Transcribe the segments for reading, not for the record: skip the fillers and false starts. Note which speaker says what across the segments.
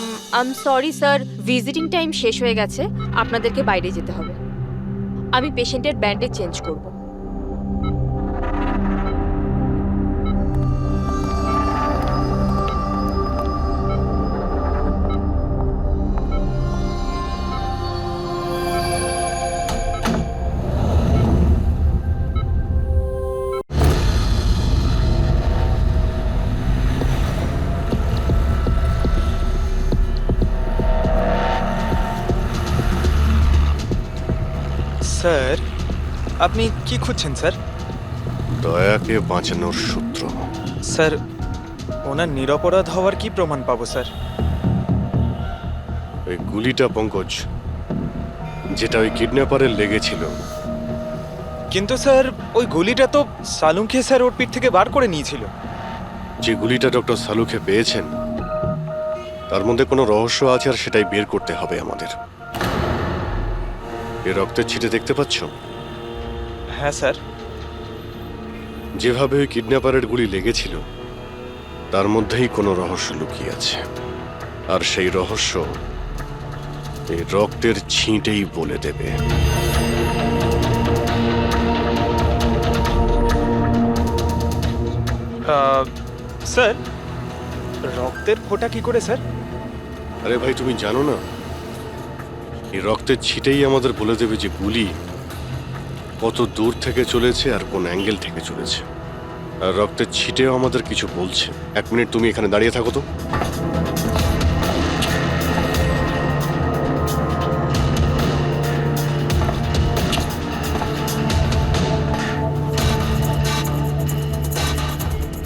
Speaker 1: I am sorry sir, visiting time শেষ হয়ে গেছে, আপনাদেরকে বাইরে যেতে হবে। আমি পেশেন্টের ব্যান্ডেজ চেঞ্জ করব।
Speaker 2: স্যার, আপনি কি খুঁজছেন স্যার?
Speaker 3: দয়াকে বাঁচানোর সূত্র।
Speaker 2: স্যার, ওনার নিরপরাধ হওয়ার কি প্রমাণ পাবো স্যার?
Speaker 3: ওই গুলিটা পঙ্কজ, যেটা ওই কিডন্যাপারের লেগেছিল।
Speaker 2: কিন্তু স্যার, ওই গুলিটা তো সালুঙ্কে স্যার ওর পিঠ থেকে বার করে নিয়েছিল।
Speaker 3: যে গুলিটা ডক্টর সালুকে পেয়েছেন, তার মধ্যে কোনো রহস্য আছে, আর সেটাই বের করতে হবে আমাদের। এ রক্তের ছিটে দেখতে পাচ্ছ?
Speaker 2: হ্যাঁ স্যার।
Speaker 3: যেভাবে ওই কিডন্যাপারের গুলি লেগেছিল, তার মধ্যেই কোনো রহস্য লুকিয়ে আছে। আর সেই রহস্য এই রক্তের ছিটেই বলে দেবে।
Speaker 2: স্যার, রক্তের ফোঁটা কি করে স্যার?
Speaker 3: আরে ভাই, তুমি জানো না, এই রক্তের ছিটেই আমাদের বলে দেবে যে গুলি কত দূর থেকে চলেছে আর কোন অ্যাঙ্গেল থেকে চলেছে। আর রক্তের ছিটেও আমাদের কিছু বলছে। 1 মিনিট তুমি এখানে দাঁড়িয়ে থাকো তো।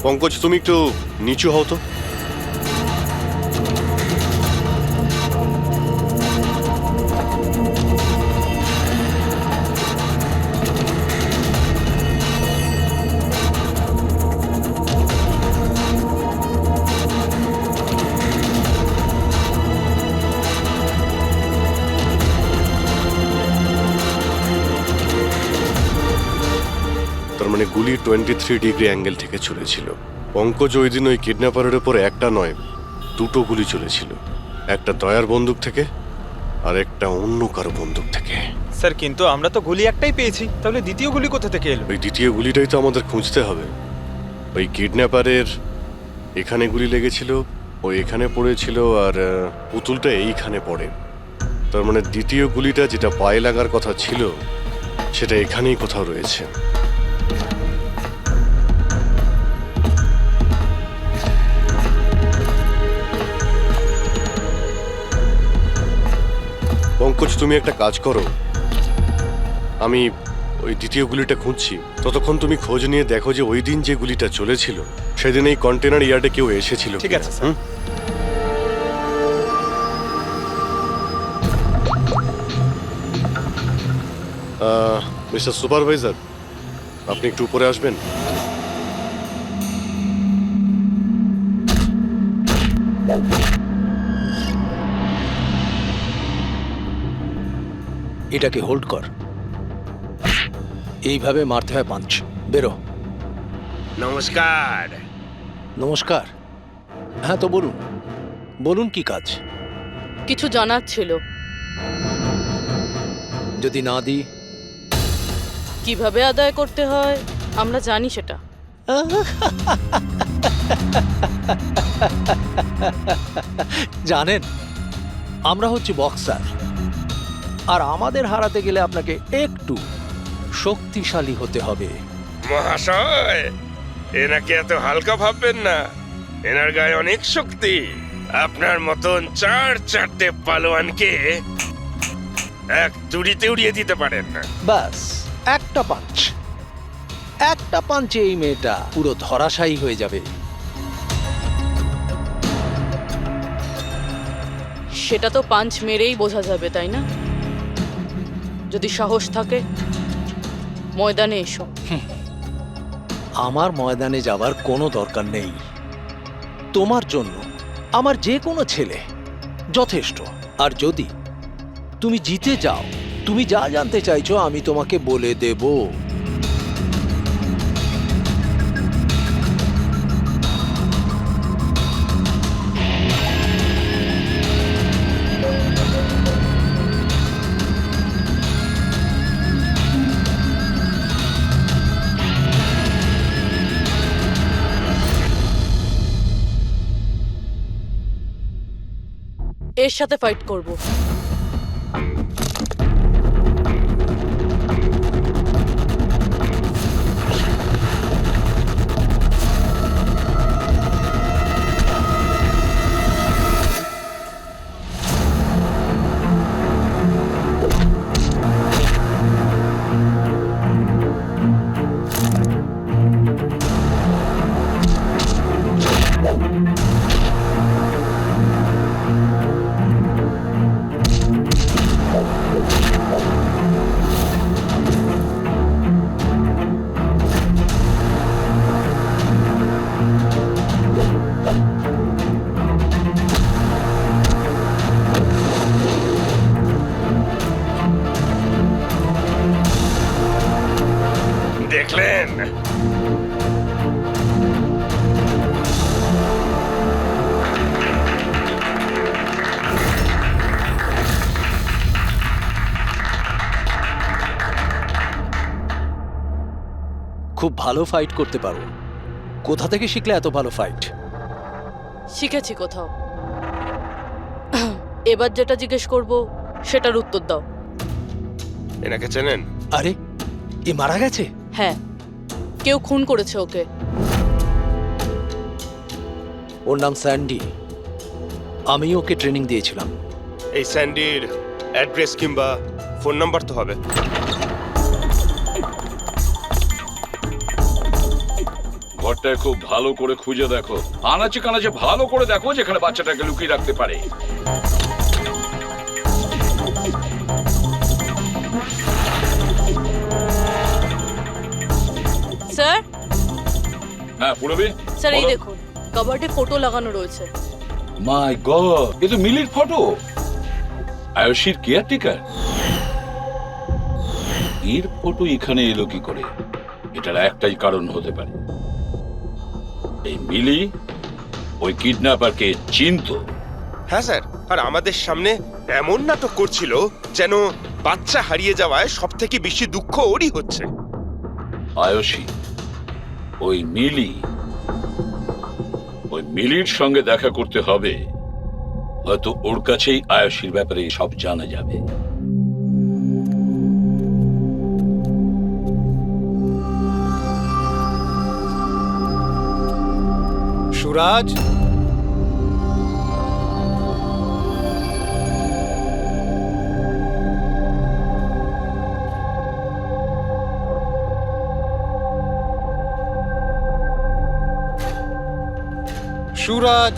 Speaker 3: পঙ্কজ, তুমি একটু নিচু হও তো। তার মানে গুলি 23 ডিগ্রি অ্যাঙ্গেল থেকে চলেছিল। পঙ্কজ, ওই দিন ওই কিডন্যাপারের উপর একটা নয়, 2টো গুলি চলেছিল। একটা দয়ার বন্দুক থেকে, আর একটা অন্য কারো বন্দুক থেকে।
Speaker 2: স্যার, কিন্তু আমরা তো গুলি একটাই পেয়েছি, তাহলে দ্বিতীয় গুলি কোথা থেকে এলো?
Speaker 3: ওই দ্বিতীয় গুলিটাই তো আমাদের খুঁজতে হবে। ওই কিডন্যাপারের এখানে গুলি লেগেছিল, ও এখানে পড়েছিল, আর পুতুলটা এইখানে পড়ে। তার মানে দ্বিতীয় গুলিটা যেটা পায়ে লাগার কথা ছিল, সেটা এখানেই কোথাও রয়েছে। পঙ্কজ, তুমি একটা কাজ করো, আমি ওই দ্বিতীয় গুলিটা খুঁজছি, ততক্ষণ তুমি খোঁজ নিয়ে দেখো যে ওই দিন যে গুলিটা চলেছিল, সেদিন এই কন্টেনার ইয়ার্ডে কেউ এসেছিল।
Speaker 2: ঠিক আছে স্যার।
Speaker 3: মিস্টার সুপারভাইজার, আপনি একটু উপরে আসবেন।
Speaker 4: এটাকে হোল্ড কর। এইভাবে মারতে হয় পাঞ্চ। বেরো।
Speaker 5: নমস্কার।
Speaker 4: নমস্কার। হ্যাঁ, তো বলুন, বলুন কি কাজ?
Speaker 1: কিছু জানার ছিল।
Speaker 4: যদি না দিই?
Speaker 1: কিভাবে আদায় করতে হয় আমরা জানি সেটা।
Speaker 4: জানেন, আমরা হচ্ছে বক্সার, আর আমাদের হারাতে গেলে আপনাকে একটু শক্তিশালী হতে হবে।
Speaker 5: মহাশয়, এনাকে এত হালকা ভাববেন না, এনার গায়ে অনেক শক্তি। আপনার মতন 4-4টে পালোয়ানকে এক তুড়িতে উড়িয়ে দিতে পারেন না।
Speaker 4: ব্যাস, একটা পাঞ্চ, একটা পাঞ্চে এই মেয়েটা পুরো ধরাশায়ী হয়ে যাবে।
Speaker 1: সেটা তো পাঞ্চ মেরেই বোঝা যাবে, তাই না? যদি সাহস থাকে ময়দানে এসো।
Speaker 4: আমার ময়দানে যাবার কোনো দরকার নেই। তোমার জন্য আমার যে কোনো ছেলে যথেষ্ট। আর যদি তুমি জিতে যাও, তুমি যা জানতে চাইছো আমি তোমাকে বলে দেব।
Speaker 1: এর সাথে ফাইট করব।
Speaker 5: দেখলেন?
Speaker 4: খুব ভালো ফাইট করতে পারো। কোথা থেকে শিখলে এত ভালো ফাইট?
Speaker 1: শিখেছি কোথাও। এবার যেটা জিজ্ঞেস করব সেটার উত্তর দাও।
Speaker 5: এনাকে চেনেন?
Speaker 4: আরে, এ মারা গেছে?
Speaker 1: হ্যাঁ, কেউ খুন করেছে ওকে।
Speaker 4: ওর নাম স্যান্ডি। আমি ওকে ট্রেনিং দিয়েছিলাম।
Speaker 5: এই স্যান্ডির অ্যাড্রেস কিংবা ফোন নাম্বার তো হবে।
Speaker 6: ঘরটায় খুব ভালো করে খুঁজে দেখো, আনাচে কানাচে ভালো করে দেখো যেখানে বাচ্চাটাকে লুকিয়ে রাখতে পারে।
Speaker 1: স্যার,
Speaker 6: হ্যাঁ পুরবি।
Speaker 1: স্যার এই
Speaker 6: বলো।
Speaker 1: দেখুন, কাবার্ডে ফটো লাগানো রয়েছে।
Speaker 6: মাই গড, এ তো মিলির ফটো। আয়ুষীর কেয়ারটেকার। এর ফটো এখানে এলো কি করে? এটার একটাই কারণ হতে পারে, এই মিলি ওই কিডন্যাপারকে চিনতো।
Speaker 5: হ্যাঁ স্যার, আর আমাদের সামনে এমন নাটক করছিল যেন বাচ্চা হারিয়ে যাওয়ায় সব থেকে বেশি দুঃখ ওরই হচ্ছে।
Speaker 6: আয়ুষী, ওই মিলির সঙ্গে দেখা করতে হবে। হয়তো ওর কাছেই আয়ুষীর ব্যাপারে সব জানা যাবে।
Speaker 2: সুরাজ, সুরাজ,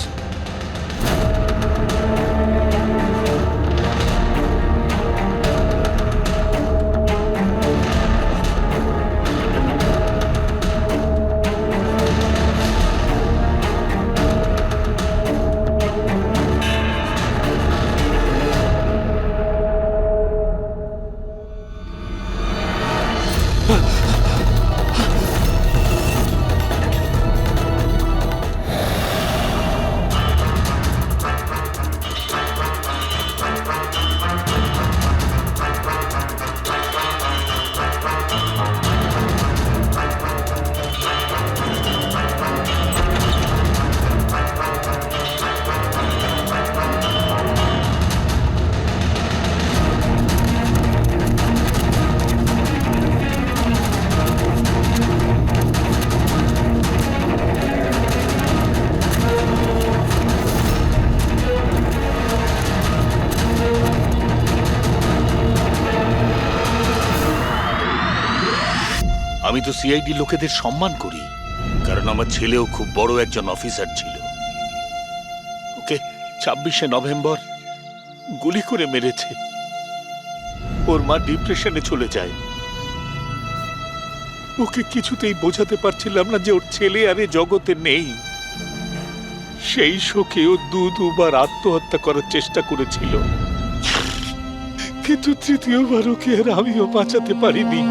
Speaker 7: আমি তো সিআইডি লোকেদের সম্মান করি, কারণ আমার ছেলেও খুব বড় একজন অফিসার ছিল। ওকে 26শে নভেম্বর গুলি করে মেরেছে। ওর মা ডিপ্রেশনে চলে যায়। ওকে কিছুতেই বোঝাতে পারছিলাম না যে ওর ছেলে আর এ জগতে নেই। সেই শোকে ও দুবার আত্মহত্যা করার চেষ্টা করেছিল, কিন্তু তৃতীয়বার ওকে আর আমিও বাঁচাতে পারিনি।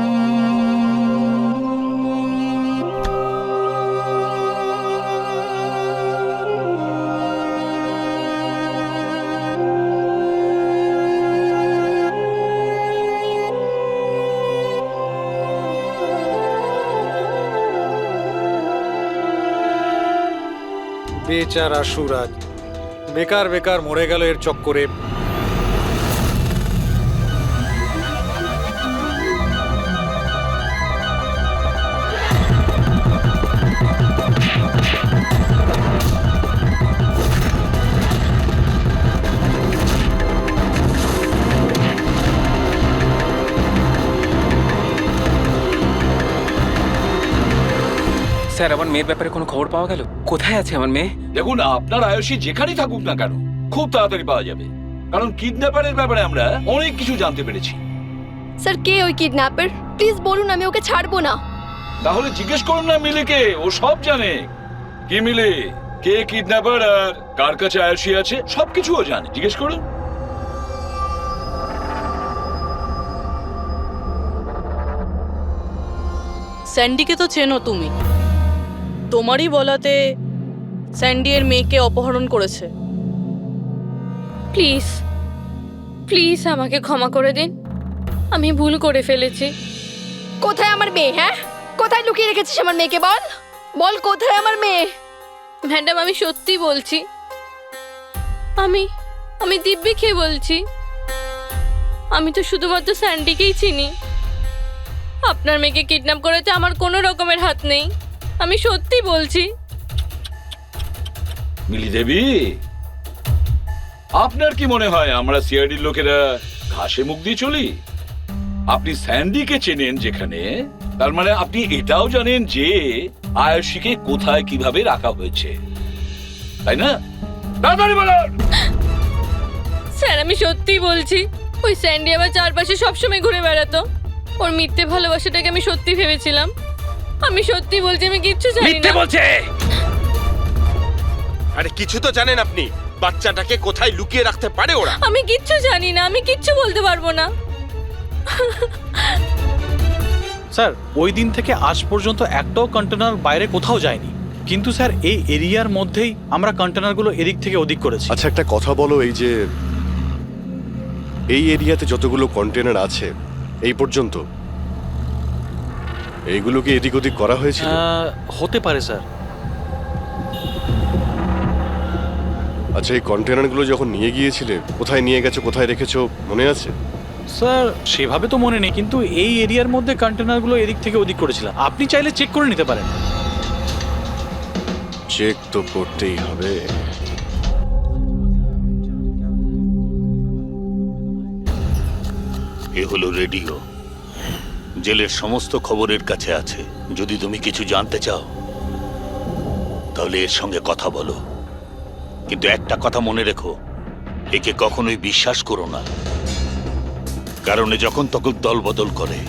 Speaker 2: বেচারা সুরাজ, বেকার বেকার মরে গেল এর চক্করে।
Speaker 8: স্যার আমার মেয়ের ব্যাপারে কোনো খবর পাওয়া গেল? কোথায় আছে আমার মেয়ে?
Speaker 6: দেখুন, আপনার আয়ুষী যেখানেই থাকুক না কেন খুব তাড়াতাড়ি পাওয়া যাবে, কারণ কিডন্যাপারের ব্যাপারে আমরা অনেক কিছু জানতে পেরেছি।
Speaker 9: স্যার কে ওই কিডন্যাপার? প্লিজ বলুন, আমি ওকে ছাড়বো না।
Speaker 6: তাহলে জিজ্ঞেস করুন না মিলিকে, ও সব জানে। কি মিলি, কে কিডন্যাপার আর কার কাছে আয়ুষী আছে সবকিছু ও জানে, জিজ্ঞেস করুন।
Speaker 1: স্যান্ডিকে তো চেনো তুমি, তোমারই বলাতে স্যান্ডি এর মেয়েকে অপহরণ করেছে।
Speaker 9: প্লিজ প্লিজ আমাকে ক্ষমা করে দিন, আমি ভুল করে ফেলেছি। কোথায় আমার মেয়ে? হ্যাঁ, কোথায় লুকিয়ে রেখেছিস আমার মেয়েকে? বল বল, কোথায় আমার মেয়ে? ম্যাডাম, আমি সত্যি বলছি, আমি দিব্যি খেয়ে বলছি, আমি তো শুধুমাত্র স্যান্ডিকেই চিনি। আপনার মেয়েকে কিডন্যাপ করেছে আমার কোনো রকমের হাত নেই, আমি সত্যি বলছি।
Speaker 6: মিলি দেবী, আপনার কি মনে হয় আমরা সিআইডির লোকেরা ঘাসে মুখ দিয়ে চলি? আপনি স্যান্ডিকে চেনেন যেখানে, তার মানে আপনি এটাও জানেন যে আয়ুষীকে কোথায় কিভাবে রাখা হয়েছে, তাই না? তাড়াতাড়ি বলুন।
Speaker 9: স্যার, আমি সত্যি বলছি, ওই স্যান্ডি আমার চারপাশে সবসময় ঘুরে বেড়াতো। ওর মিথ্যে ভালোবাসাটাকে আমি সত্যি ভেবেছিলাম। আমি সত্যি বলছি, আমি কিচ্ছু জানি
Speaker 5: মিথ্যে
Speaker 9: না।
Speaker 5: বলছে। আরে কিছু তো জানেন আপনি, বাচ্চাটাকে কোথায় লুকিয়ে রাখতে পারে ওরা?
Speaker 9: আমি কিচ্ছু জানি না, আমি কিচ্ছু বলতে পারবো না।
Speaker 10: স্যার, ওই দিন থেকে আজ পর্যন্ত একটাও কন্টেনার বাইরে কোথাও যায়নি, কিন্তু স্যার এই এরিয়ার মধ্যেই আমরা কন্টেনারগুলো এদিক থেকে ওদিক করেছি।
Speaker 3: আচ্ছা একটা কথা বলো, এই যে এই এরিয়াতে যতগুলো কন্টেনার আছে এই পর্যন্ত, এইগুলো কি এদিক ওদিক করা হয়েছিল?
Speaker 10: হতে পারে স্যার।
Speaker 3: আচ্ছা এই কন্টেনারগুলো যখন নিয়ে গিয়েছিলে কোথায় নিয়ে গেছো, কোথায় রেখেছো মনে আছে?
Speaker 10: স্যার সেভাবে তো মনে নেই, কিন্তু এই এরিয়ার মধ্যে কন্টেনারগুলো এদিক থেকে ওদিক করেছিলাম। আপনি চাইলে চেক করে নিতে পারেন।
Speaker 3: চেক তো করতেই হবে।
Speaker 7: এ হলো রেডিও, জেলের সমস্ত খবরের কাছে আছে। যদি তুমি কিছু জানতে চাও তাহলে এর সঙ্গে কথা বলো, কিন্তু একটা কথা মনে রেখো, একে কখনোই বিশ্বাস করো না, কারণ এ যখন তখন দল বদল করে।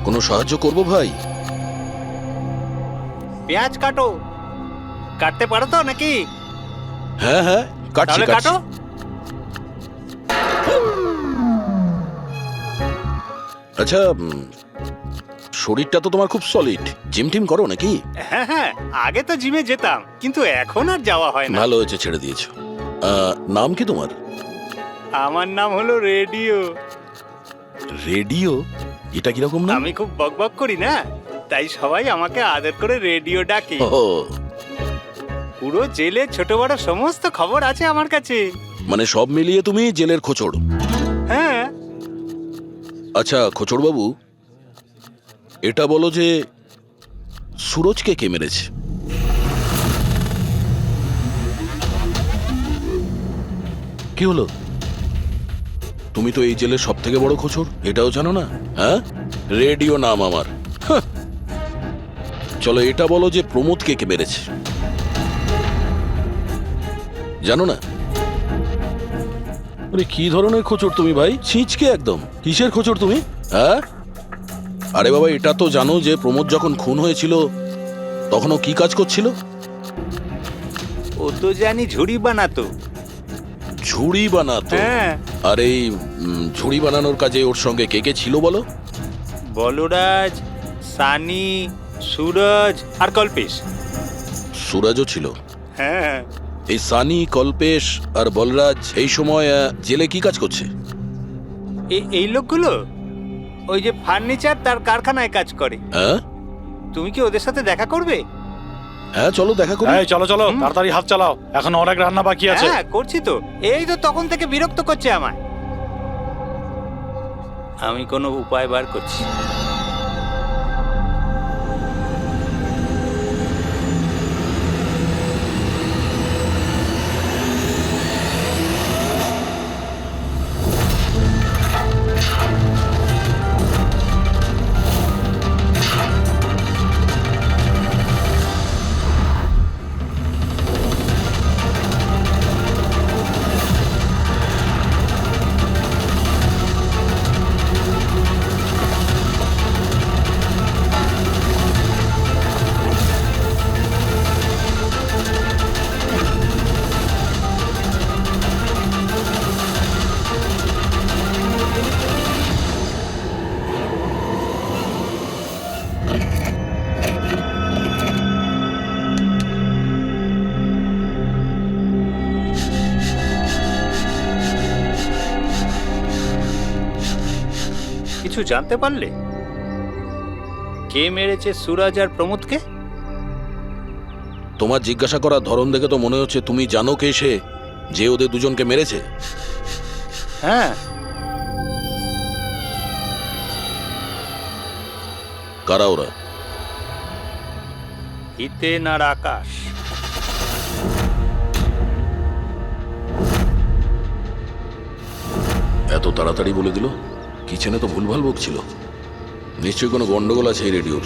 Speaker 11: কোনো সাহায্য করব ভাই?
Speaker 4: পেঁয়াজ কাটো, কাটতে পারো তো নাকি?
Speaker 11: হ্যাঁ হ্যাঁ, কাটছি
Speaker 4: তাহলে
Speaker 11: কাটছি।
Speaker 4: কাটো।
Speaker 11: আচ্ছা, শরীরটা তো তোমার খুব সলিড, জিম টিম করো নাকি?
Speaker 4: হ্যাঁ হ্যাঁ, আগে তো জিমে যেতাম, কিন্তু এখন আর যাওয়া হয় না।
Speaker 11: ভালো হয়েছে ছেড়ে দিয়েছো। নাম কি তোমার?
Speaker 4: আমার নাম হলো রেডিও।
Speaker 11: রেডিও? এটা কিরকম নাম?
Speaker 4: আমি খুব বকবক করি না, তাই সবাই আমাকে আদর করে রেডিও ডাকে।
Speaker 11: ও,
Speaker 4: পুরো জেলে ছোট বড় সমস্ত খবর আছে আমার কাছে।
Speaker 11: মানে সব মিলিয়ে তুমি জেলের খোঁচড়।
Speaker 4: হ্যাঁ।
Speaker 11: আচ্ছা খোঁচড় বাবু, এটা বলো যে সুরজকে কে মেরেছে? কি হলো? তুমি তো এই জেলের সব থেকে বড় খোঁচড়, এটাও জানো না? হ্যাঁ, রেডিও নাম আমার। হাহ। চলো এটা বলো যে প্রমোদকে কে মেরেছে, জানো না? আরে কি ধরনের খোঁচড় তুমি ভাই, ছিঁচকে একদম। কিসের খোঁচড় তুমি? হ্যাঁ, আরে বাবা এটা তো জানো যে প্রমোদ যখন খুন হয়েছিল তখন ও কি কাজ করছিল?
Speaker 4: ও তো জানি ঝুড়ি বানাতো।
Speaker 11: ঝুড়ি বানাতো?
Speaker 4: হ্যাঁ।
Speaker 11: আর এই ঝুড়ি বানানোর কাজে ওর সঙ্গে কে কে ছিল বলো?
Speaker 4: বলরাজ,
Speaker 12: সানি, সুরজ আর কল্পেশ।
Speaker 11: সুরাজও ছিল।
Speaker 12: হ্যাঁ,
Speaker 11: এই সানি, কল্পেশ আর বলরাজ এই সময় জেলে কি কাজ করছে?
Speaker 12: এই লোকগুলো ওই যে ফার্নিচার তার কারখানায় কাজ করে।
Speaker 11: হ্যাঁ
Speaker 12: তুমি কি ওদের সাথে দেখা করবে?
Speaker 11: হ্যাঁ, চলো দেখা করি।
Speaker 10: এই চলো চলো, তাড়াতাড়ি হাত চালাও, এখন অনেক রান্না বাকি আছে।
Speaker 12: হ্যাঁ করছি তো, এই তো তখন থেকে বিরক্ত করছে আমায়। আমি কোনো উপায় বার করছি। কিছু জানতে পারলে কে মেরেছে সুরজ আর প্রমোদকে?
Speaker 11: তোমার জিজ্ঞাসা করার ধরন দেখে তো মনে হচ্ছে তুমি জানো কে সে, যে ওদের দুজনকে মেরেছে।
Speaker 12: হ্যাঁ,
Speaker 11: কারা ওরা?
Speaker 12: হিতেন আর আকাশ।
Speaker 11: এত তাড়াতাড়ি বলে দিল? কিচেনে তো ভুলভাল বকছিল। নিশ্চয়ই কোনো গন্ডগোল আছে এই রেডিওর।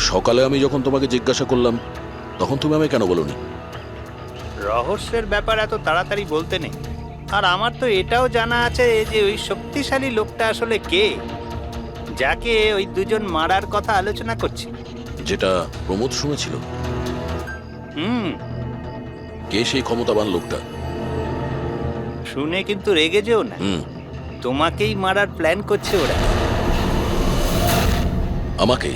Speaker 11: সকালে আমি যখন তোমাকে জিজ্ঞাসা করলাম তখন তুমি আমায় কেন বলোনি?
Speaker 12: রহস্যের ব্যাপার এত তাড়াতাড়ি বলতে নেই। আর আমার তো এটাও জানা আছে যে ওই শক্তিশালী লোকটা আসলে কে, যাকে ওই দুজন মারার কথা আলোচনা করছে।
Speaker 11: যেটা প্রমোদ শুনেছিল। কে সেই ক্ষমতাবান লোকটা?
Speaker 12: শুনে কিন্তু রেগে যেও না। তোমাকেই মারার প্ল্যান করছে ওরা।
Speaker 11: আমাকে?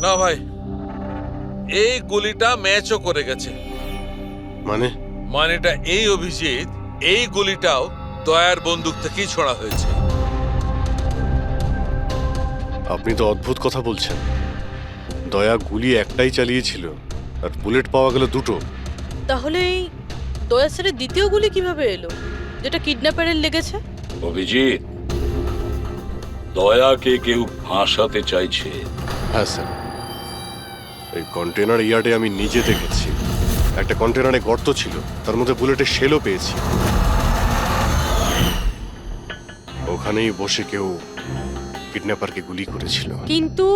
Speaker 13: না ভাই, এই গুলিটা ম্যাচও করে গেছে। মানেটা এই অভিজিৎ, এই গুলিটাও দয়ার বন্দুক থেকেই ছোড়া হয়েছে।
Speaker 3: আপনি তো অদ্ভুত কথা বলছেন। দয়া গুলি একটাই চালিয়েছিল আর বুলেট পাওয়া গেল দুটো।
Speaker 1: তাহলে এই দয়া স্যারের দ্বিতীয় গুলি কিভাবে এলো, যেটা কিডন্যাপারের লেগেছে?
Speaker 6: অভিজিৎ, দয়াকে কেউ ফাঁসাতে চাইছে।
Speaker 3: হ্যাঁ স্যার, এই কন্টেনার ইয়ার্ডে আমি নিজে দেখেছি। একটা কন্টেনারে গর্ত ছিল, তার মধ্যে বুলেটের শেলও পেয়েছি। ওখানেই বসে কেউ কিডন্যাপারকে গুলি করেছিল।
Speaker 14: কিন্তু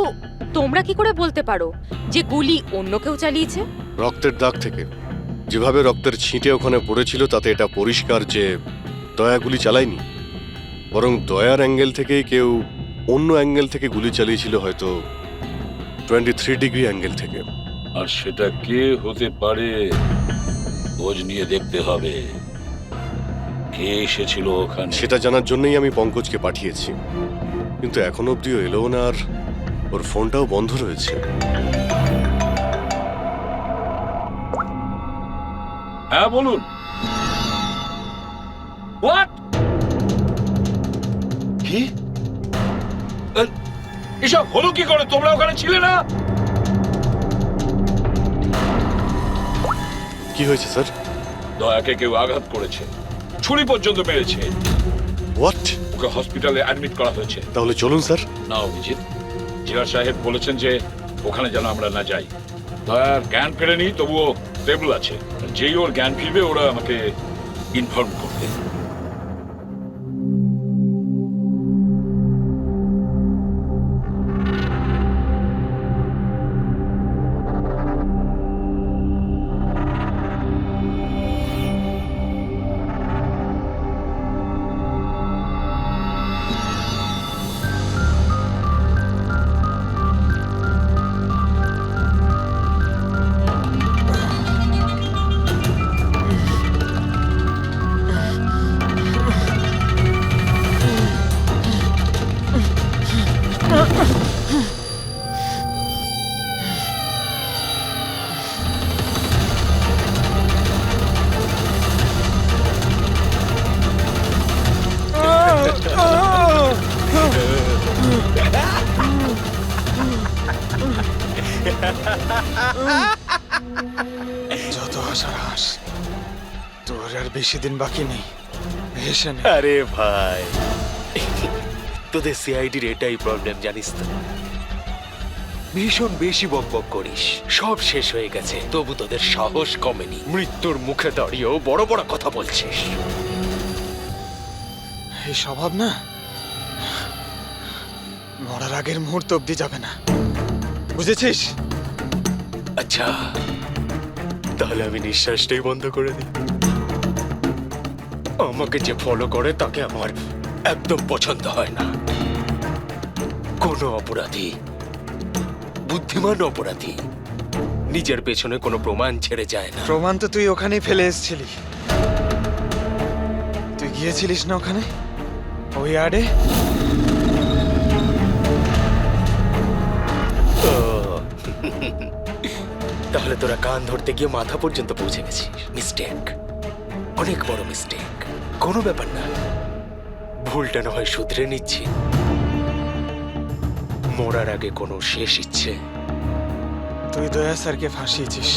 Speaker 14: তোমরা কি করে বলতে পারো যে গুলি অন্য কেউ চালিয়েছে?
Speaker 3: রক্তের দাগ থেকে যেভাবে রক্তের ছিটে ওখানে পড়েছিল তাতে এটা পরিষ্কার যে দয়া গুলি চালায়নি, বরং দয়ার অ্যাঙ্গেল থেকে কেউ অন্য অ্যাঙ্গেল থেকে গুলি চালিয়েছিল, হয়তো 23 ডিগ্রি অ্যাঙ্গেল থেকে।
Speaker 6: আর সেটা কে হতে পারে খোঁজ নিয়ে দেখতে হবে। কে এসেছিল ওখানে
Speaker 3: সেটা জানার জন্যই আমি পঙ্কজকে পাঠিয়েছি, কিন্তু এখনো অব্দিও এলো না, আর ওর ফোনটাও বন্ধ রয়েছে।
Speaker 6: হ্যাঁ বলুন। হোয়াট? কি এসব হলো কি করে? তোমরা ওখানে ছিলে না?
Speaker 3: কি হয়েছে স্যার?
Speaker 6: দয়াকে কেউ আঘাত করেছে, ছুরি পর্যন্ত মেরেছে।
Speaker 3: হোয়াট?
Speaker 6: ওকে হসপিটালে অ্যাডমিট করা হয়েছে।
Speaker 3: তাহলে চলুন স্যার।
Speaker 6: না অভিজিৎ, জেলা সাহেব বলেছেন যে ওখানে যেন আমরা না যাই। দয়ার জ্ঞান ফেরেনি, তবুও স্টেবল আছে। যেই ওর জ্ঞান ফিরবে ওরা আমাকে ইনফর্ম করবে।
Speaker 2: যত হাসার হাস, তোর আর বেশি দিন বাকি নেই। হেসে নে।
Speaker 15: আরে ভাই, তোদের সিআইডির এটাই প্রবলেম জানিস তো, ভীষণ বেশি বকবক করিস। সব শেষ হয়ে গেছে, তবু তোদের সাহস কমেনি। মৃত্যুর মুখে দাঁড়িয়েও বড় বড় কথা বলছিস।
Speaker 2: এই স্বভাব না মরার আগের মুহূর্ত অব্দি যাবে না, বুঝেছিস?
Speaker 15: আচ্ছা, তাহলে আমি নিঃশ্বাসটাই বন্ধ করে দিই। আমাকে যে ফলো করে তাকে আমার একদম পছন্দ হয় না। কোনো অপরাধী, বুদ্ধিমান অপরাধী, নিজের পেছনে কোনো প্রমাণ ছেড়ে যায় না।
Speaker 2: প্রমাণ তো তুই ওখানেই ফেলে এসেছিলি। তুই গিয়েছিলিস না ওখানে, ওই আড়ে?
Speaker 15: তাহলে তোরা কান ধরতে গিয়ে মাথা পর্যন্ত পৌঁছে গেছিস। মিস্টেক, অনেক বড় মিস্টেক। কোনো ব্যাপার না, ভুলটা না হয় শুধরে নিচ্ছি। মরার আগে কোনো শেষ ইচ্ছে?
Speaker 2: তুই দয়া স্যারকে ফাঁসিয়েছিস।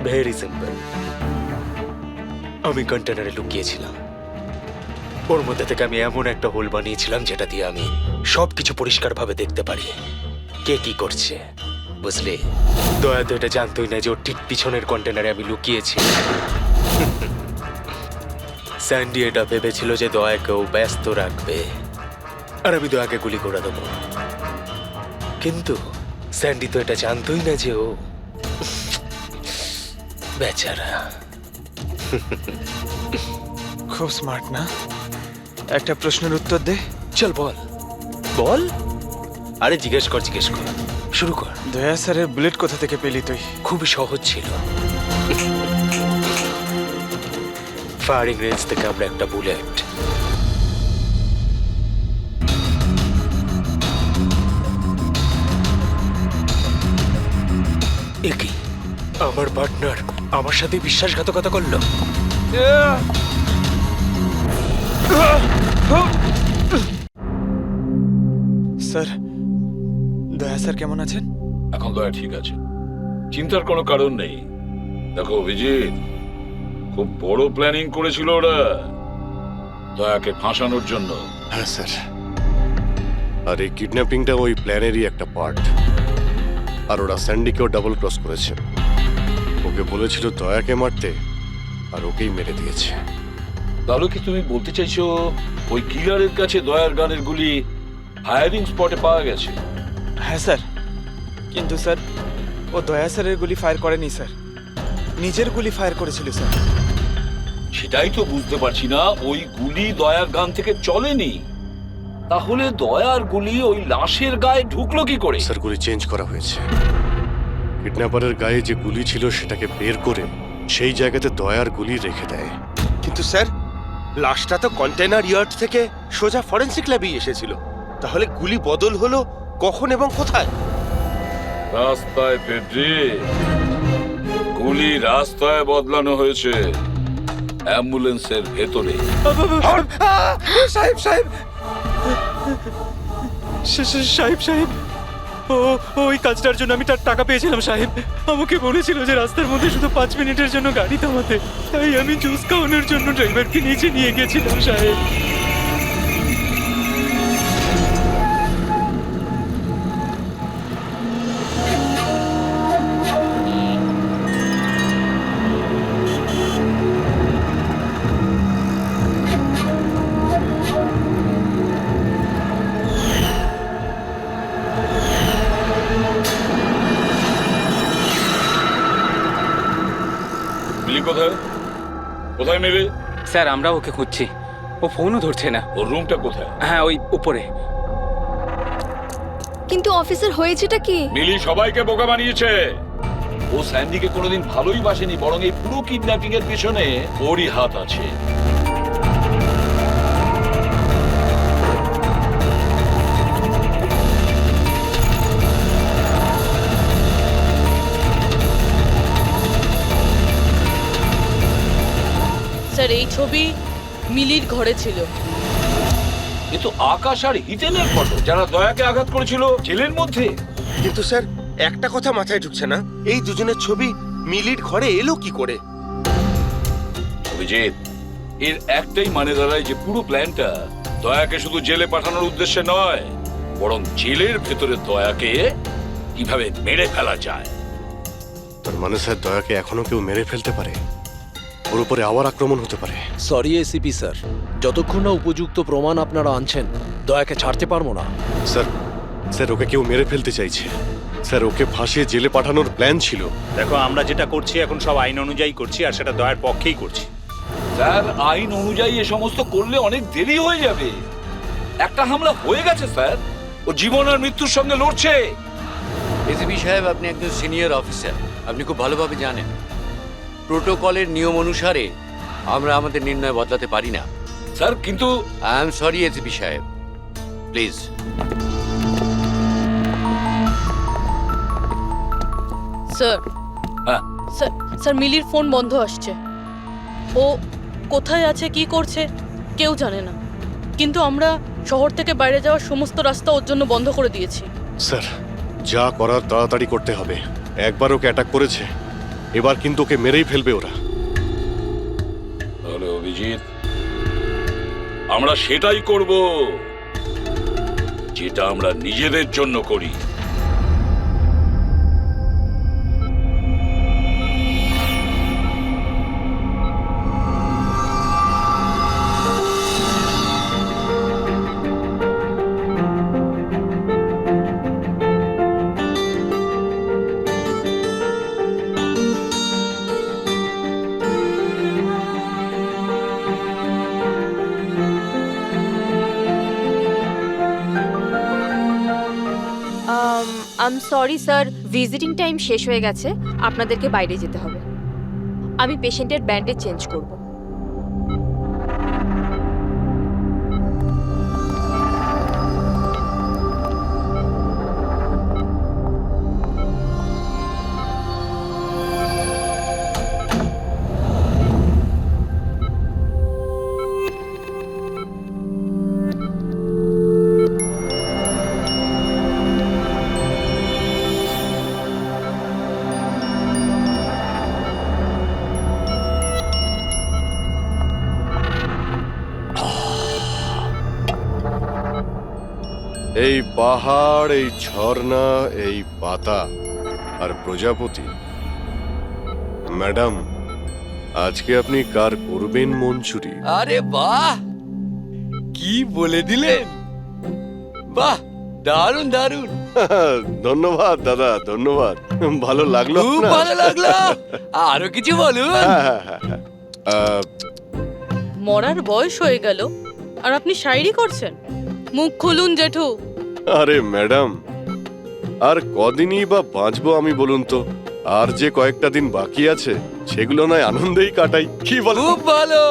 Speaker 15: Very simple. আমি কন্টেনারে লুকিয়েছিলাম, ওর মধ্যে থেকে আমি এমন একটা হোল বানিয়েছিলাম যেটা দিয়ে আমি সবকিছু পরিষ্কারভাবে দেখতে পারি, কে কি করছে। বুঝলি? দয়া তো এটা জানতোই না যে ওর ঠিক পিছনের কন্টেনারে আমি লুকিয়েছি। স্যান্ডি এটা ভেবেছিল যে দয়াকেও ব্যস্ত রাখবে আর আমি দয়াকে গুলি করে দেবো, কিন্তু স্যান্ডি তো এটা জানতোই না যে ও বেচারা।
Speaker 2: খুব স্মার্ট না? একটা প্রশ্নের উত্তর দে।
Speaker 15: চল বল বল। আরে জিজ্ঞেস কর, শুরু কর।
Speaker 2: দয়া স্যারের বুলেট কোথা থেকে পেলি তুই?
Speaker 15: খুবই সহজ ছিল। ফায়ারিং রেঞ্জ থেকে আমরা একটা বুলেট একই আমার পার্টনার আমার সাথে বিশ্বাসঘাতকতা করলো।
Speaker 2: স্যার, দয়া স্যার কেমন আছেন?
Speaker 6: এখন দয়া ঠিক আছে, চিন্তার কোনো কারণ নেই। দেখো অভিজিৎ, খুব বড় প্ল্যানিং করেছিল ওরা দয়াকে ফাঁসানোর জন্য।
Speaker 3: হ্যাঁ স্যার, আর এই কিডন্যাপিংটা ওই প্ল্যানেরই একটা পার্ট। আর ওরা স্যান্ডিকেও ডাবল ক্রস করেছে। ওকে বলেছিল দয়াকে মারতে, আর ওকেই মেরে দিয়েছে।
Speaker 6: তাহলে কি তুমি বলতে চাইছো ওই কিলারের কাছে দয়ার গানের গুলি ফায়ারিং স্পটে পাওয়া গেছে?
Speaker 2: হ্যাঁ স্যার, কিন্তু স্যার ও দয়া স্যারের গুলি ফায়ার করেনি স্যার, নিজের গুলি ফায়ার করেছিল স্যার।
Speaker 6: সেটাই তো বুঝতে পারছি না, ওই গুলি দয়ার গান থেকে চলেনি, তাহলে দয়ার গুলি ওই লাশের গায়ে ঢুকলো কি করে?
Speaker 3: স্যার, গুলি চেঞ্জ করা হয়েছে। কিডন্যাপারের গায়ে যে গুলি ছিল সেটাকে বের করে সেই জায়গাতে দয়ার গুলি রেখে দেয়।
Speaker 15: কিন্তু স্যার, লাশটা তো কন্টেনার ইয়ার্ড থেকে সোজা ফরেনসিক ল্যাবে এসেছিল, তাহলে গুলি বদল হলো কখন এবং কোথায়?
Speaker 6: রাস্তায় ফেডরি গুলি রাস্তায় বদলানো হয়েছে, অ্যাম্বুলেন্সের ভেতরে।
Speaker 2: সাহেব সাহেব সাহেব সাহেব ওই কাজটার জন্য আমি তার টাকা পেয়েছিলাম সাহেব। আমাকে বলেছিল যে রাস্তার মধ্যে শুধু 5 মিনিটের জন্য গাড়ি থামাতে, তাই আমি জুস খাওয়ানোর জন্য ড্রাইভারকে নিচে নিয়ে গেছিলাম সাহেব।
Speaker 6: মিলি কোথায়? কোথায় মিলি?
Speaker 8: স্যার আমরা ওকে খুঁজছি, ও ফোনও ধরছে না।
Speaker 6: ওর রুমটা কোথায়?
Speaker 8: হ্যাঁ ওই উপরে।
Speaker 9: কিন্তু অফিসার হয়েছেটা কি?
Speaker 6: মিলি সবাইকে বোকা বানিয়েছে। ও স্যান্ডিকে কোনোদিন ভালোই বাসেনি, বরং এই পুরো কিডন্যাপিং এর পিছনে ওরই হাত আছে।
Speaker 1: স্যার এই ছবি মিলির ঘরে ছিল।
Speaker 6: কিন্তু আকাশ আর হিতেনের ফটো, যারা দয়াকে আঘাত করেছিল জেলের মধ্যে।
Speaker 5: কিন্তু স্যার একটা কথা মাথায় ঢুকছে না, এই দুজনের ছবি মিলির ঘরে এলো কি করে?
Speaker 6: অভিজিৎ, এর একটাই মানে দাঁড়ায় যে পুরো প্ল্যানটা দয়াকে শুধু জেলে পাঠানোর উদ্দেশ্যে নয়, বরং জেলের ভেতরে দয়াকে কিভাবে মেরে ফেলা যায়।
Speaker 3: তার মানে স্যার দয়াকে এখনো কেউ মেরে ফেলতে পারে, ওর উপরে আবার আক্রমণ হতে পারে।
Speaker 4: সরি এসিপি স্যার, যতক্ষণ না উপযুক্ত প্রমাণ আপনারা আনছেন দয়াকে ছাড়তে পারবো না।
Speaker 3: স্যার স্যার ওকে কেউ মেরে ফেলতে চাইছে স্যার, ওকে ফাঁসিয়ে জেলে পাঠানোর প্ল্যান ছিল।
Speaker 12: দেখো, আমরা যেটা করছি এখন সব আইন অনুযায়ী করছি, আর সেটা দয়ার পক্ষেই করছি।
Speaker 6: স্যার আইন অনুযায়ী এ সমস্ত করলে অনেক দেরি হয়ে যাবে। একটা হামলা হয়ে গেছে স্যার, ও জীবন আর মৃত্যুর সঙ্গে লড়ছে।
Speaker 16: এসিপি সাহেব, আপনি একজন সিনিয়র অফিসার, আপনি খুব ভালোভাবে জানেন প্রোটোকলের নিয়ম অনুসারে আমরা আমাদের নির্ণয় বদলাতে পারি না।
Speaker 6: স্যার কিন্তু
Speaker 16: আই এম সরি এসিপি সাহেব, প্লিজ।
Speaker 1: স্যার
Speaker 6: হ্যাঁ
Speaker 1: স্যার স্যার মিলির ফোন বন্ধ আসছে। ও কোথায় আছে কি করছে কেউ জানে না, কিন্তু আমরা শহর থেকে বাইরে যাওয়ার সমস্ত রাস্তা ওর জন্য বন্ধ করে দিয়েছি।
Speaker 3: স্যার যা করার তাড়াতাড়ি করতে হবে। একবার ওকে অ্যাটাক করেছে, এবার কিন্তু ওকে মেরেই ফেলবে ওরা।
Speaker 6: তাহলে অভিজিৎ, আমরা সেটাই করব যেটা আমরা নিজেদের জন্য করি।
Speaker 14: I am sorry sir, visiting time শেষ হয়ে গেছে, আপনাদেরকে বাইরে যেতে হবে। আমি পেশেন্টের ব্যান্ডেজ চেঞ্জ করব।
Speaker 3: এই পাহাড়, এই ঝর্ণা, এই পাতা আর প্রজাপতি। ম্যাডাম, আজকে আপনি কার করবেন মঞ্চুরি?
Speaker 16: আরে বাহ, কি বলে দিলেন! বাহ, দারুণ দারুণ।
Speaker 3: ধন্যবাদ দাদা, ধন্যবাদ। ভালো লাগলো?
Speaker 16: খুব ভালো লাগলো। আরো কিছু বলুন।
Speaker 1: মরার বয়স হয়ে গেল আর আপনি শায়রি করছেন? মুখ খুলুন জেঠু।
Speaker 3: আরে ম্যাডাম, আর কদিনই বা বাঁচবো আমি বলুন তো? আর যে কয়েকটা দিন বাকি আছে সেগুলো নয় আনন্দেই কাটাই, কি বল?
Speaker 16: খুব ভালো।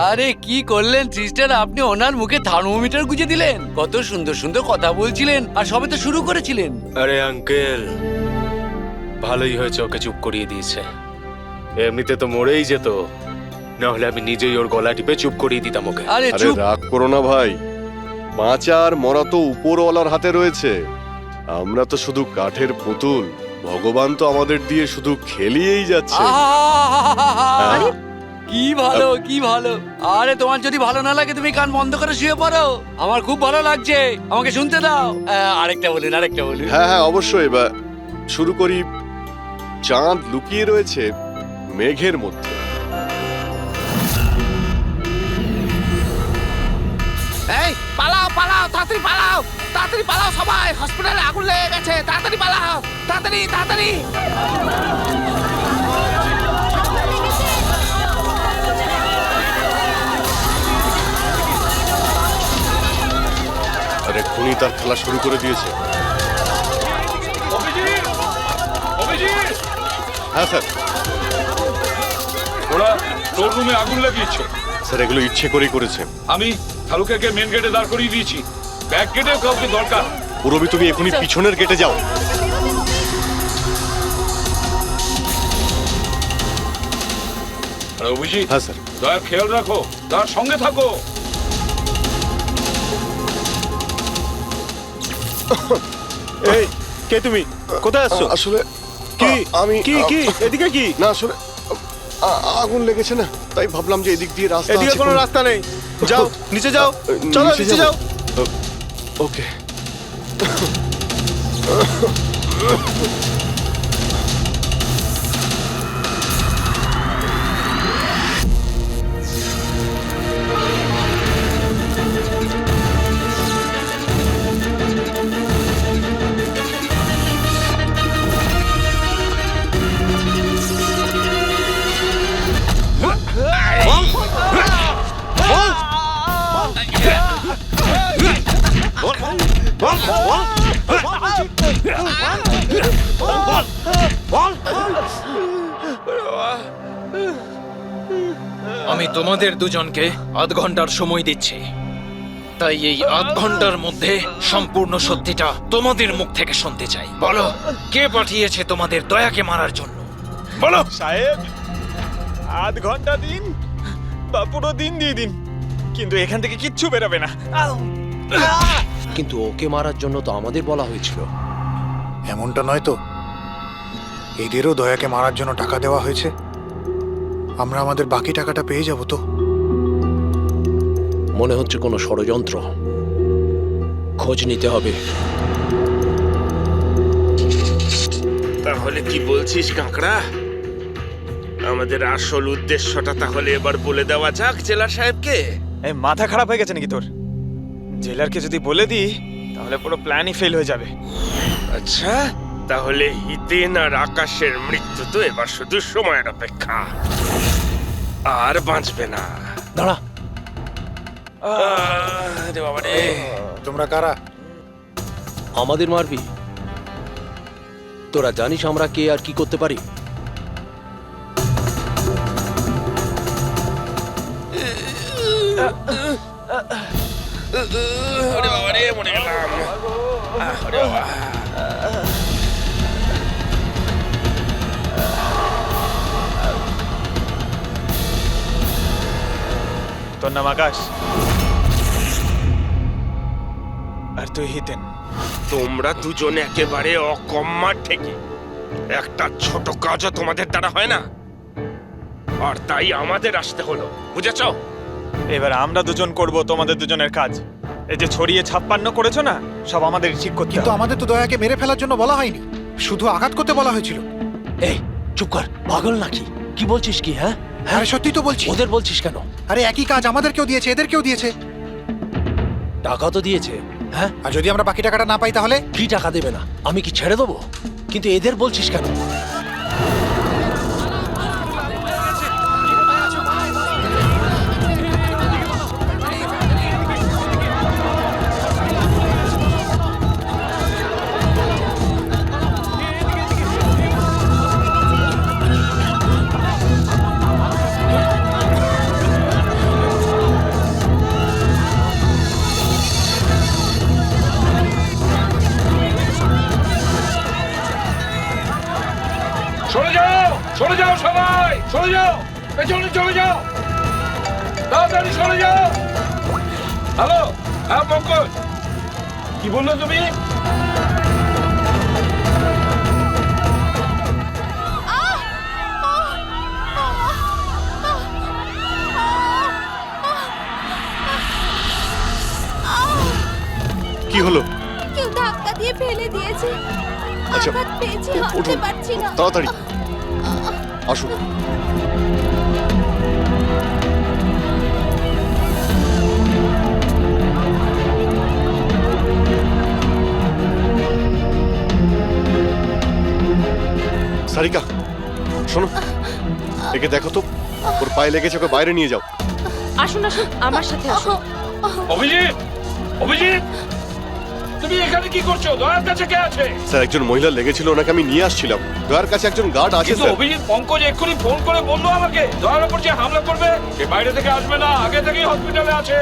Speaker 16: আরে কি করলেন সিস্টার, আপনি ওনার মুখে থার্মোমিটার গুঁজে দিলেন। কত সুন্দর সুন্দর কথা বলছিলেন আর সবে তো শুরু করেছিলেন।
Speaker 15: আরে আঙ্কেল, ভালোই হয়েছে ওকে চুপ করিয়ে দিয়েছে। এমনিতে তো মরেই যেত, না হলে আমি নিজেই ওর গলা টিপে চুপ করিয়ে দিতাম ওকে।
Speaker 3: আরে রাগ করো না ভাই, বাঁচা আর মরা তো উপরওয়ালার হাতে রয়েছে। আমরা তো শুধু কাঠের পুতুল, ভগবান তো আমাদের দিয়ে শুধু খেলিয়েই যাচ্ছে।
Speaker 16: আরে কি ভালো, কি ভালো। আরে তোমার যদি ভালো না লাগে তুমি কান বন্ধ করে শুয়ে পড়ো, আমার খুব ভালো লাগছে, আমাকে শুনতে দাও। আরেকটা বলুন, আরেকটা বলুন।
Speaker 3: হ্যাঁ হ্যাঁ অবশ্যই, এবার শুরু করি। চাঁদ লুকিয়ে রয়েছে মেঘের মধ্যে।
Speaker 4: এই পালাও পালাও, তাড়াতাড়ি পালাও, তাড়াতাড়ি পালাও সবাই, হসপিটালে আগুন লেগে গেছে, তাড়াতাড়ি পালাও, তাড়াতাড়ি তাড়াতাড়ি।
Speaker 3: আরে খুনি তার খেলা শুরু করে দিয়েছে। হ্যাঁ স্যার।
Speaker 6: ওরা তোর রুমে আগুন লাগিয়েছে।
Speaker 3: স্যার এগুলো ইচ্ছে করেই করেছে।
Speaker 6: আমি শালুকে মেন গেটে দাঁড় করিয়ে দিয়েছি, ব্যাক গেটেও কাউকে দরকার।
Speaker 3: পুরবি তুমি এখনই পিছনের গেটে যাও।
Speaker 6: আরে অভিজিৎ,
Speaker 3: হ্যাঁ স্যার।
Speaker 6: দয়ার খেয়াল রাখো, তার সঙ্গে থাকো।
Speaker 2: এই কে তুমি, কোথায় আসছো?
Speaker 3: আসলে
Speaker 2: কি
Speaker 3: আমি
Speaker 2: কি কি এদিকে কি?
Speaker 3: না আসলে আগুন লেগেছে না, তাই ভাবলাম যে এদিক দিয়ে রাস্তা
Speaker 2: এদিকে
Speaker 3: আছে।
Speaker 2: কোনো রাস্তা নেই, যাও নিচে যাও, চলো নিচে যাও।
Speaker 3: ওকে।
Speaker 4: আমি তোমাদের দুজনকে আধ ঘন্টার সময় দিচ্ছি, তাই এই আধ ঘন্টার মধ্যে সম্পূর্ণ সত্যিটা তোমাদের মুখ থেকে শুনতে চাই। বলো, কে পাঠিয়েছে তোমাদের দয়াকে মারার জন্য? বলো।
Speaker 2: সাহেব, আধ ঘন্টা দিন বা পুরো দিন দিয়ে দিন, কিন্তু এখান থেকে কিচ্ছু বেরোবে না।
Speaker 4: কিন্তু ওকে মারার জন্য তো আমাদের বলা হয়েছিল।
Speaker 17: এমনটা নয় তো, এদেরও দয়াকে মারার জন্য টাকা দেওয়া হয়েছে। আমরা আমাদের বাকি টাকাটা পেয়ে যাব তো?
Speaker 4: মনে হচ্ছে কোনো ষড়যন্ত্র, খোঁজ নিতে হবে।
Speaker 5: তাহলে কি বলছিস কাঁকড়া? আমাদের আসল উদ্দেশ্যটা তাহলে এবার বলে দেওয়া যাক জেলা সাহেবকে।
Speaker 2: এই মাথা খারাপ হয়ে গেছে নাকি তোর? জেলারকে যদি বলে দিই তাহলে পুরো প্ল্যানই ফেল হয়ে যাবে।
Speaker 5: আচ্ছা, তাহলে হিতেন আর আকাশের মৃত্যু তো এবার শুধু সময়ের অপেক্ষা, আর বাঁচবে না।
Speaker 4: দাঁড়া,
Speaker 17: তোমরা কারা?
Speaker 4: আমাদের মারবি? তোরা জানিস আমরা কে আর কি করতে পারি?
Speaker 5: ওরে বাবা রে, মরে গেলাম। ওরে বাবা।
Speaker 2: তোর নাম আকাশ আর তুই হিতেন।
Speaker 5: তোমরা দুজনে একেবারে অকম্মা ঠেকে, একটা ছোট কাজও তোমাদের দ্বারা হয় না, আর তাই আমাদের আসতে হলো, বুঝেছ?
Speaker 2: এবার আমরা দুজন করব তোমাদের দুজনের কাজ। এই যে ছড়িয়ে 56 করেছো না, সব আমাদের ঠিক করতে
Speaker 17: কিন্তু
Speaker 2: হবে।
Speaker 17: আমাদের তো দয়াকে মেরে ফেলার জন্য বলা হয়নি, শুধু আঘাত করতে বলা হয়েছিল।
Speaker 4: এই চুপ কর, পাগল নাকি? কি বলছিস কি? হ্যাঁ
Speaker 17: আরে সত্যি তো বলছি।
Speaker 4: ওদের বলছিস কেন?
Speaker 17: আরে একই কাজ আমাদেরকেও দিয়েছে, এদেরকেও দিয়েছে।
Speaker 4: টাকা তো দিয়েছে। হ্যাঁ,
Speaker 17: আর যদি আমরা বাকি টাকাটা না পাই তাহলে?
Speaker 4: কি টাকা দেবে না? আমি কি ছেড়ে দেবো? কিন্তু এদের বলছিস কেন?
Speaker 6: সরে যাও। সরে যাও সবাই, সরে যাও, পেছনে চলে যাও, তাড়াতাড়ি সরে যাও। হ্যালো, হ্যাঁ পঙ্কজ, কি বললে তুমি?
Speaker 3: কি হলো?
Speaker 9: কেউ ধাক্কা দিয়ে ফেলে দিয়েছে।
Speaker 3: আচ্ছা,
Speaker 9: আঘাত পেয়েছি, হাঁটতে
Speaker 3: উঠুন
Speaker 9: পারছি না।
Speaker 3: তাড়াতাড়ি আসুন। সারিকা, শোনো, একে দেখো তো, ওর পায়ে লেগেছে, ওকে বাইরে নিয়ে যাও।
Speaker 14: আসুন আসুন আমার সাথে আসুন।
Speaker 6: অভিজিৎ, অভিজিৎ, তুমি এখানে কি করছো? দয়ার কাছে কে আছে?
Speaker 3: স্যার, একজন মহিলা লেগেছিল, ওনাকে আমি নিয়ে আসছিলাম। দয়ার কাছে একজন গার্ড আছে
Speaker 6: কিন্তু
Speaker 3: স্যার।
Speaker 6: অভিজিৎ, পঙ্কজ এক্ষুনি ফোন করে বললো আমাকে দয়ার উপর যে হামলা করবে সে বাইরে থেকে আসবে না, আগে থেকেই হসপিটালে আছে।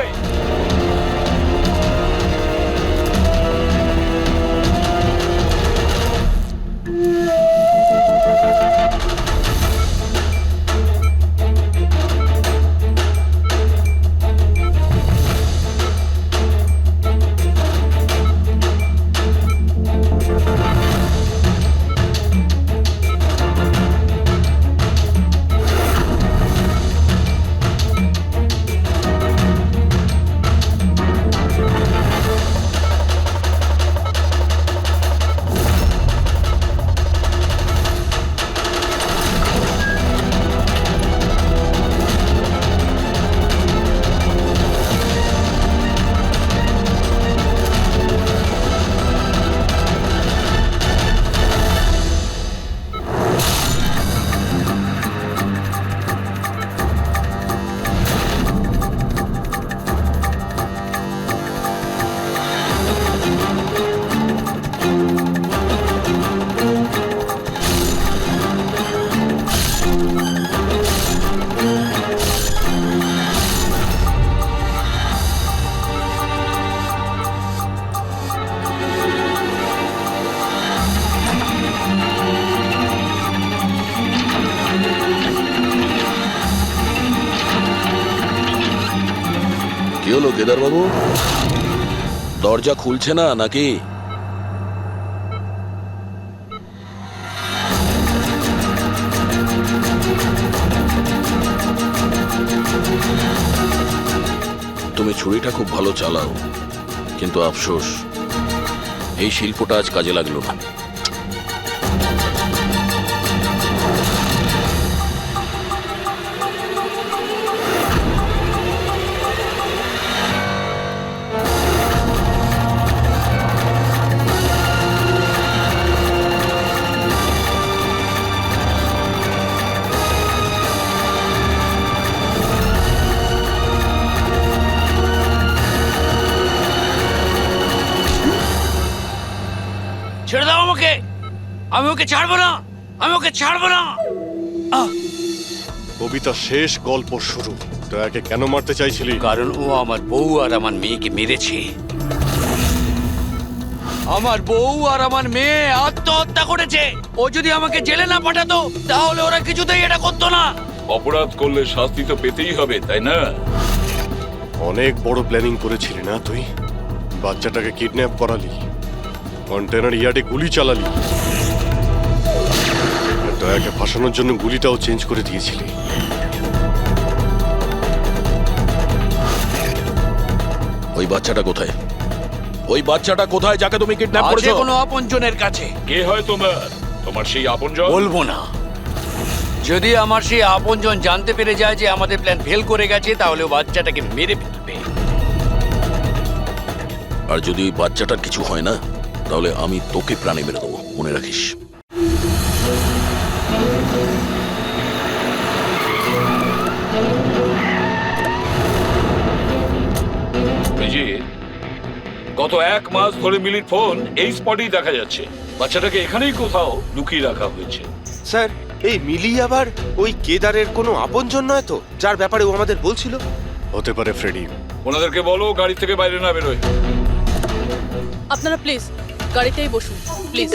Speaker 11: কি হলো কেদার বাবু, দরজা খুলছে না নাকি? তুমি ছুরিটা খুব ভালো চালাও, কিন্তু আফসোস এই শিল্পটা আজ কাজে লাগলো না।
Speaker 16: ছেড়ে দাও আমাকে, আমি ওকে ছাড়বো না, আমি ওকে ছাড়বো না।
Speaker 3: কবিতা শেষ, গল্প শুরু। দয়াকে কেন মারতে চাইছিলি?
Speaker 16: কারণ ও আমার বউ আর আমার মেয়েকে মেরেছে। আমার বউ আর আমার মেয়ে আত্মহত্যা করেছে। ও যদি আমাকে জেলে না পাঠাতো তাহলে ওরা কিছুতেই এটা করতো না।
Speaker 6: অপরাধ করলে শাস্তি তো পেতেই হবে, তাই না?
Speaker 3: অনেক বড় প্ল্যানিং করেছিলি না তুই? বাচ্চাটাকে কিডন্যাপ করালি, কন্টেনার ইয়ার্ডে গুলি চালালি, আর দয়াকে ফাঁসানোর জন্য গুলিটাও চেঞ্জ করে দিয়েছিলি।
Speaker 11: ওই বাচ্চাটা কোথায়? ওই বাচ্চাটা কোথায় যাকে তুমি কিডন্যাপ
Speaker 16: আছে
Speaker 11: করেছো?
Speaker 16: কোনো আপনজনের কাছে।
Speaker 6: কে হয় তোমার? তোমার সেই আপনজন?
Speaker 16: বলবো না। যদি আমার সেই আপনজন জানতে পেরে যায় যে আমাদের প্ল্যান ফেল করে গেছে তাহলে ও বাচ্চাটাকে মেরে ফেলবে।
Speaker 11: আর যদি ওই বাচ্চাটার কিছু হয় না তাহলে আমি তোকে প্রাণে মেরে দেবো, মনে রাখিস।
Speaker 6: গত 1 মাস ধরে মিলির ফোন এই স্পটেই দেখা যাচ্ছে। বাচ্চাটাকে এখানেই কোথাও লুকিয়ে রাখা হয়েছে।
Speaker 15: স্যার, এই মিলি আবার ওই কেদারের কোনো আপনজন নয় তো, যার ব্যাপারে ও আমাদের বলছিল?
Speaker 3: হতে পারে ফ্রেডি।
Speaker 6: ওনাদেরকে বলো গাড়ি থেকে বাইরে না বেরোয়।
Speaker 1: আপনারা প্লিজ গাড়িতেই বসুন, প্লিজ।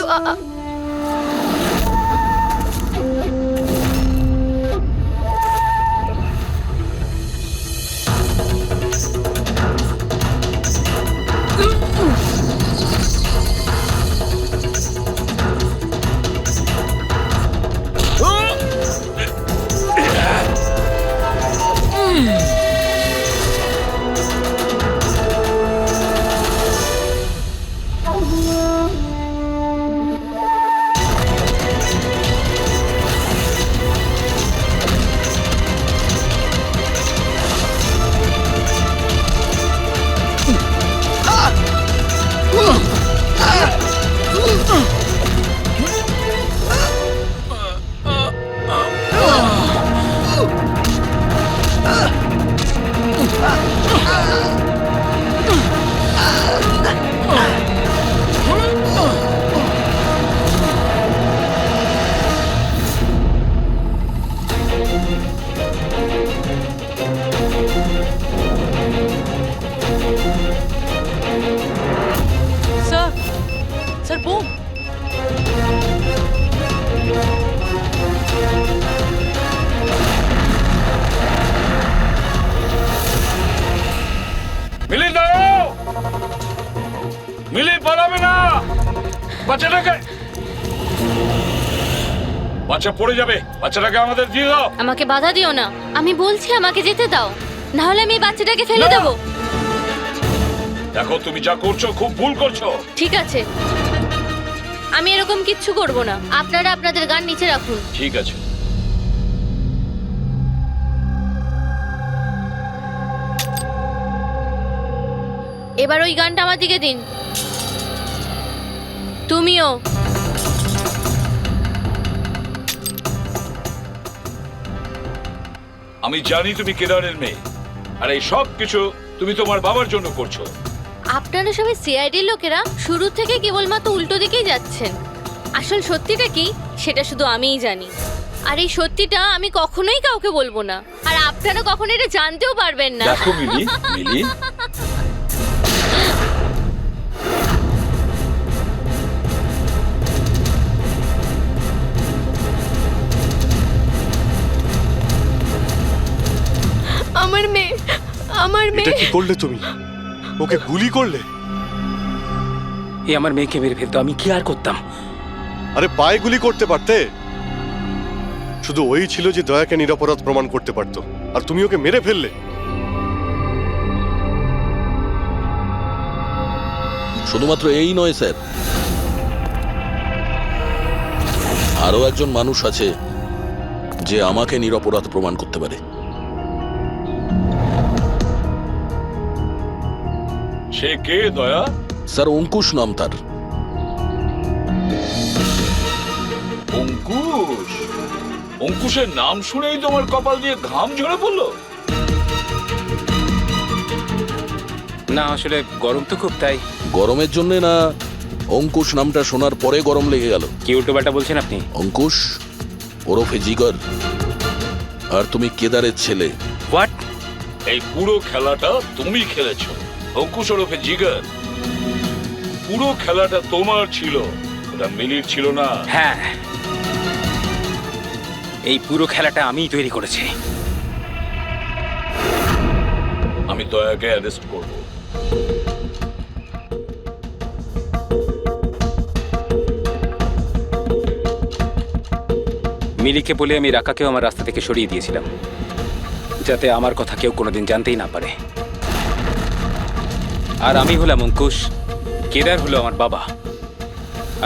Speaker 6: বাচ্চাটাকে বাচ্চা পড়ে যাবে, বাচ্চাটাকে আমাদের দিয়ে দাও।
Speaker 9: আমাকে বাধা দিও না, আমি বলছি আমাকে যেতে দাও, না হলে আমি এই বাচ্চাটাকে ফেলে দেব।
Speaker 6: দেখো তুমি যা করছো খুব ভুল করছো।
Speaker 9: ঠিক আছে, আমি এরকম কিচ্ছু করব না, আপনারা আপনাদের গান নিচে রাখুন।
Speaker 6: ঠিক আছে।
Speaker 9: এবার ওই গানটা আমার দিকে দিন। তুমিও।
Speaker 6: আমি জানি তুমি কেদারের মেয়ে, আর এই সব কিছু তুমি তোমার বাবার জন্য করছো।
Speaker 9: আপনারা সবাই সিআইডির লোকেরা শুরু থেকে কেবলমাত্র উল্টো দিকেই যাচ্ছেন। আসল সত্যিটা কি সেটা শুধু আমিই জানি, আর এই সত্যিটা আমি কখনোই কাউকে বলবো না, আর আপনারা কখনো এটা জানতেও পারবেন না।
Speaker 6: দেখো মিলি, মিলি
Speaker 9: আমার মেয়ে, আমার
Speaker 3: এটা
Speaker 9: মেয়ে।
Speaker 3: কি করলে তুমি? ওকে গুলি করলে?
Speaker 8: এ আমার মেয়েকে মেরে ফেলতো, আমি কি আর করতাম?
Speaker 3: আরে পায়ে গুলি করতে পারতে। শুধু ওই ছিল যে দয়াকে নিরপরাধ প্রমাণ করতে পারতো, আর তুমি ওকে মেরে ফেললে।
Speaker 11: শুধুমাত্র এই নয় স্যার, আরো একজন মানুষ আছে যে আমাকে নিরপরাধ প্রমাণ করতে পারে।
Speaker 6: সে কে দয়া?
Speaker 11: স্যার অঙ্কুশ নাম তার।
Speaker 6: অঙ্কুশ? অঙ্কুশের নাম শুনেই তোমার কপাল দিয়ে ঘাম ঝরে পড়লো?
Speaker 8: না আসলে গরম তো খুব, তাই।
Speaker 11: গরমের জন্য না, অঙ্কুশ নামটা শোনার পরে গরম লেগে গেল।
Speaker 8: কি উল্টোপাল্টা বলছেন আপনি?
Speaker 11: অঙ্কুশ ওরফে জিগর, আর তুমি কেদারের ছেলে।
Speaker 8: হোয়াট?
Speaker 6: এই পুরো খেলাটা তুমি খেলেছো। অঙ্কুশ ওরফে জিগর, পুরো খেলাটা তোমার ছিল, ওটা মিলির ছিল না।
Speaker 8: হ্যাঁ, এই পুরো খেলাটা আমিই তৈরি করেছি।
Speaker 6: আমি দয়াকে অ্যারেস্ট করব।
Speaker 8: মিলিকে বলে আমি রাকাকেও আমার রাস্তা থেকে সরিয়ে দিয়েছিলাম, যাতে আমার কথা কেউ কোনোদিন জানতেই না পারে। আর আমি হলাম অঙ্কুশ, কেদার হলো আমার বাবা।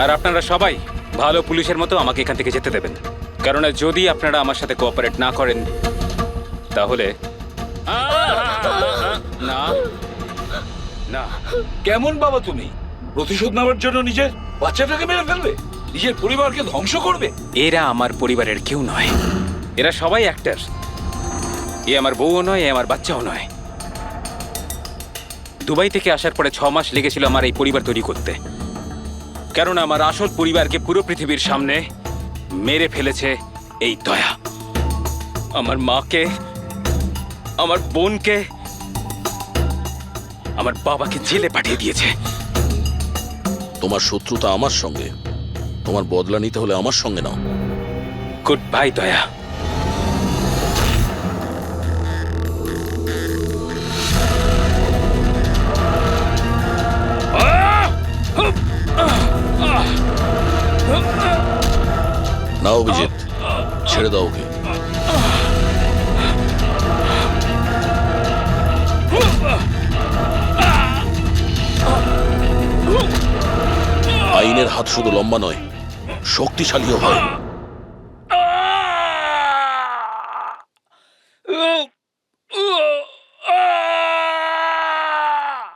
Speaker 8: আর আপনারা সবাই ভালো পুলিশের মতো আমাকে এখান থেকে যেতে দেবেন, কারণ যদি আপনারা আমার সাথে কোঅপারেট না করেন তাহলে না না।
Speaker 6: কেমন বাবা তুমি? প্রতিশোধ নেওয়ার জন্য নিজের বাচ্চাটাকে মেরে ফেলবে, নিজের পরিবারকে ধ্বংস করবে?
Speaker 8: এরা আমার পরিবারের কেউ নয়, এরা সবাই অ্যাক্টর। এ আমার বউও নয়, এ আমার বাচ্চাও নয়। দুবাই থেকে আসার পরে 6 মাস লেগেছিল আমার এই পরিবার তৈরি করতে, কারণ আমার আসল পরিবারকে পুরো পৃথিবীর সামনে মেরে ফেলেছে এই দয়া। আমার মাকে, আমার বোনকে, আমার বাবাকে জেলে পাঠিয়ে দিয়েছে।
Speaker 11: তোমার শত্রুতা আমার সঙ্গে, তোমার বদলা নিতে হলে আমার সঙ্গে নাও।
Speaker 8: গুড বাই দয়া।
Speaker 11: না অভিজিৎ, ছেড়ে দাও ওকে। আইনের হাত শুধু লম্বা নয়, শক্তিশালীও হয়।